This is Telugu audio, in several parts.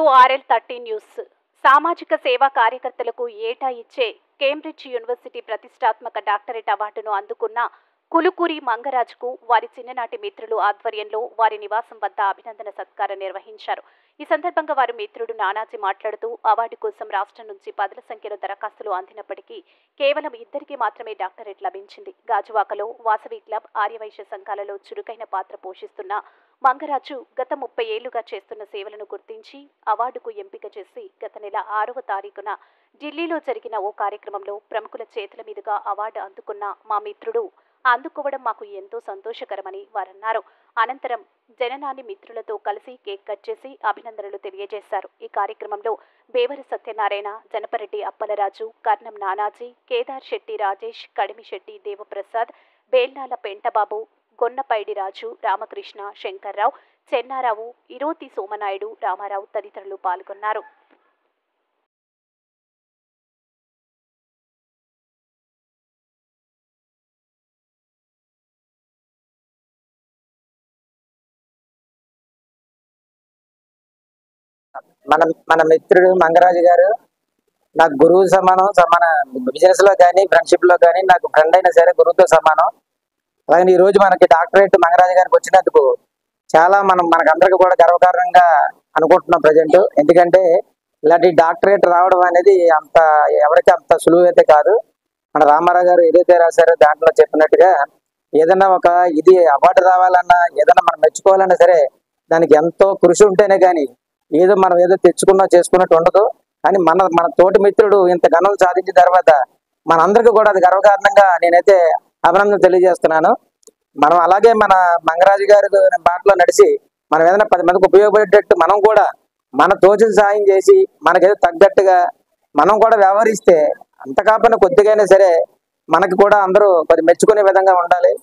Welcome to RL13 news. సామాజిక సేవా కార్యకర్తలకు ఏటా ఇచ్చే కేంబ్రిడ్జ్ యూనివర్సిటీ ప్రతిష్టాత్మక డాక్టరేట్ అవార్డును అందుకున్న కులుకూరి మంగరాజుకు వారి చిన్ననాటి మిత్రులు ఆధ్వర్యంలో వారి నివాసం వద్ద అభినందన సత్కారం నిర్వహించారు. ఈ సందర్భంగా వారి మిత్రుడు నానాజీ మాట్లాడుతూ అవార్డు కోసం రాష్ట్రం నుంచి 10ల సంఖ్యలో దరఖాస్తులు అందినప్పటికీ కేవలం 2కి మాత్రమే డాక్టరేట్ లభించింది. గాజువాకలో వాసవి క్లబ్, ఆర్యవైశ్య సంఘాలలో చురుకైన పాత్ర పోషిస్తున్న మంగరాజు గత 30 ఏళ్లుగా చేస్తున్న సేవలను గుర్తించి అవార్డుకు ఎంపిక చేసి గత నెల 6వ తారీఖున ఢిల్లీలో జరిగిన ఓ కార్యక్రమంలో ప్రముఖుల చేతుల మీదుగా అవార్డు అందుకున్న మా మిత్రుడు అందుకోవడం మాకు ఎంతో సంతోషకరమని వారన్నారు. అనంతరం జననాని మిత్రులతో కలిసి కేక్ కట్ చేసి అభినందనలు తెలియజేశారు. ఈ కార్యక్రమంలో బేవరి సత్యనారాయణ, జనపరెడ్డి అప్పలరాజు, కర్ణం నానాజీ, కేదార్ శెట్టి రాజేష్, కడిమి శెట్టి దేవప్రసాద్, బేల్నాల పెంటబాబు, గొన్నపైడి రాజు, రామకృష్ణ, శంకర్రావు, చెన్నారావు, ఇరోతి సోమనాయుడు, రామారావు తదితరులు పాల్గొన్నారు. మన మిత్రుడు మంగరాజు గారు నాకు గురువు సమానం. మన బిజినెస్ లో కానీ ఫ్రెండ్షిప్ లో కానీ నాకు ఫ్రెండ్ అయినా సరే గురువుతో సమానం. అలాగే ఈ రోజు మనకి డాక్టరేట్ మంగరాజు గారికి వచ్చినందుకు చాలా మనకందరికి కూడా గర్వకారణంగా అనుకుంటున్నాం ప్రజెంట్. ఎందుకంటే ఇలాంటి డాక్టరేట్ రావడం అనేది ఎవరికి అంత సులువు అయితే కాదు. మన రామారావు గారు ఏదైతే రాశారో దాంట్లో చెప్పినట్టుగా ఏదైనా ఇది అవార్డు రావాలన్నా, ఏదైనా మనం మెచ్చుకోవాలన్నా సరే దానికి ఎంతో కృషి ఉంటేనే కానీ మనం ఏదో తెచ్చుకున్నా చేసుకున్నట్టు ఉండదు. కానీ మన తోటి మిత్రుడు ఇంత ఘనం సాధించిన తర్వాత మనందరికీ కూడా అది గర్వకారణంగా నేనైతే అభినందన తెలియజేస్తున్నాను. మనం అలాగే మన మంగరాజు గారి బాటలో నడిచి మనం ఏదైనా 10 మందికి ఉపయోగపడేటట్టు మనం కూడా మన తోచిన సాయం చేసి మనకేదో తగ్గట్టుగా మనం కూడా వ్యవహరిస్తే అంత కాకుండా కొద్దిగానే సరే మనకి కూడా అందరూ కొద్ది మెచ్చుకునే విధంగా ఉండాలి.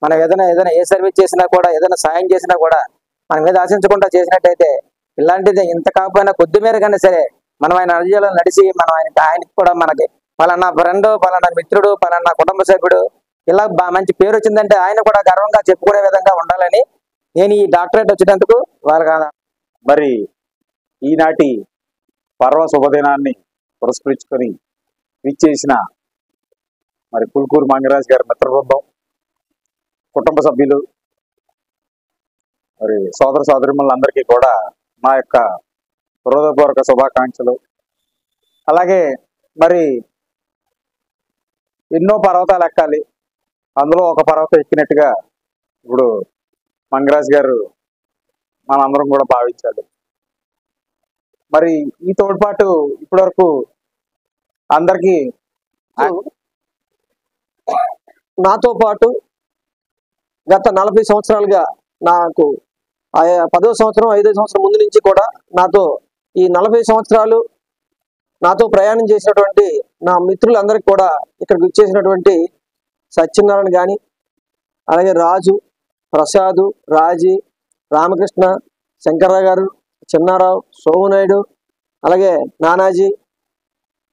మనం ఏదైనా ఏ సర్వీస్ చేసినా కూడా, ఏదైనా సాయం చేసినా కూడా మన మీద ఆశించకుండా చేసినట్టయితే ఇలాంటిది ఇంత కాకపోయినా కొద్ది మేరకైనా సరే మనం ఆయన అర్జీలో నడిచి మనం ఆయనకి కూడా మనకి పలానా ఫ్రెండ్, పలానా మిత్రుడు, పలానా కుటుంబ సభ్యుడు ఇలా మంచి పేరు వచ్చిందంటే ఆయన కూడా గర్వంగా చెప్పుకునే విధంగా ఉండాలని నేను ఈ డాక్టరేట్ వచ్చినందుకు వాళ్ళ మరి ఈనాటి పర్వ శుభదినాన్ని పురస్కరించుకొని విచ్చేసిన మరి కులుకూరి మంగరాజు గారి మిత్రబృందం, కుటుంబ సభ్యులు, మరి సోదర సోదరిమణులందరికీ కూడా మా యొక్క హృదయపూర్వక శుభాకాంక్షలు. అలాగే మరి ఎన్నో పర్వతాలు ఎక్కాలి, అందులో ఒక పర్వతం ఎక్కినట్టుగా ఇప్పుడు మంగరాజు గారు మనందరం కూడా భావించాలి. మరి ఈ తోడ్పాటు ఇప్పటి వరకు అందరికీ నాతో పాటు గత 40 సంవత్సరాలుగా నాకు 10వ సంవత్సరం 5వ సంవత్సరం ముందు నుంచి కూడా నాతో ఈ 40 సంవత్సరాలు నాతో ప్రయాణం చేసినటువంటి నా మిత్రులందరికీ కూడా ఇక్కడికి వచ్చేసినటువంటి సత్యనారాయణ కానీ, అలాగే రాజు, ప్రసాదు, రాజీ, రామకృష్ణ, శంకర్రావు గారు, చిన్నారావు, సోమనాయుడు, అలాగే నానాజీ,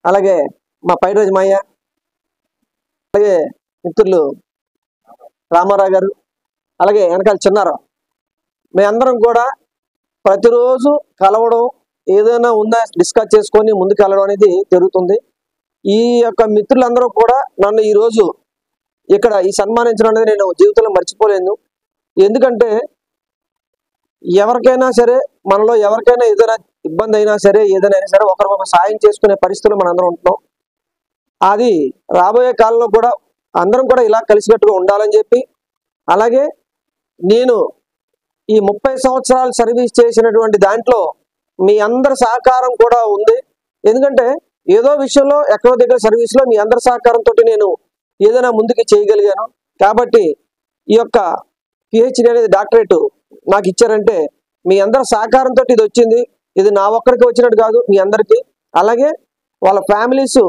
అలాగే మా పైరోజు మయ్య, అలాగే మిత్రులు రామారావు గారు, అలాగే వెనకాల చిన్నారావు, మేమందరం కూడా ప్రతిరోజు కలవడం, ఏదైనా ఉందా డిస్కస్ చేసుకొని ముందుకు వెళ్ళడం అనేది జరుగుతుంది. ఈ యొక్క మిత్రులందరూ కూడా నన్ను ఈరోజు ఇక్కడ ఈ సన్మానించడం అనేది నేను జీవితంలో మర్చిపోలేను. ఎందుకంటే ఎవరికైనా సరే, మనలో ఎవరికైనా ఏదైనా ఇబ్బంది అయినా సరే, ఏదైనా సరే ఒకరికొకరు సాయం చేసుకునే పరిస్థితులు మనందరం ఉంటున్నాం. అది రాబోయే కాలంలో కూడా అందరం కూడా ఇలా కలిసికట్టుగా ఉండాలని చెప్పి, అలాగే నేను ఈ 30 సంవత్సరాలు సర్వీస్ చేసినటువంటి దాంట్లో మీ అందరి సహకారం కూడా ఉంది. ఎందుకంటే ఏదో విషయంలో ఎక్కడో దగ్గర సర్వీస్లో మీ అందరి సహకారంతో నేను ఏదైనా ముందుకు చేయగలిగాను. కాబట్టి ఈ యొక్క PhD అనేది డాక్టరేట్ నాకు ఇచ్చారంటే మీ అందరి సహకారంతో ఇది వచ్చింది. ఇది నా ఒక్కరికి వచ్చినట్టు కాదు, మీ అందరికీ. అలాగే వాళ్ళ ఫ్యామిలీస్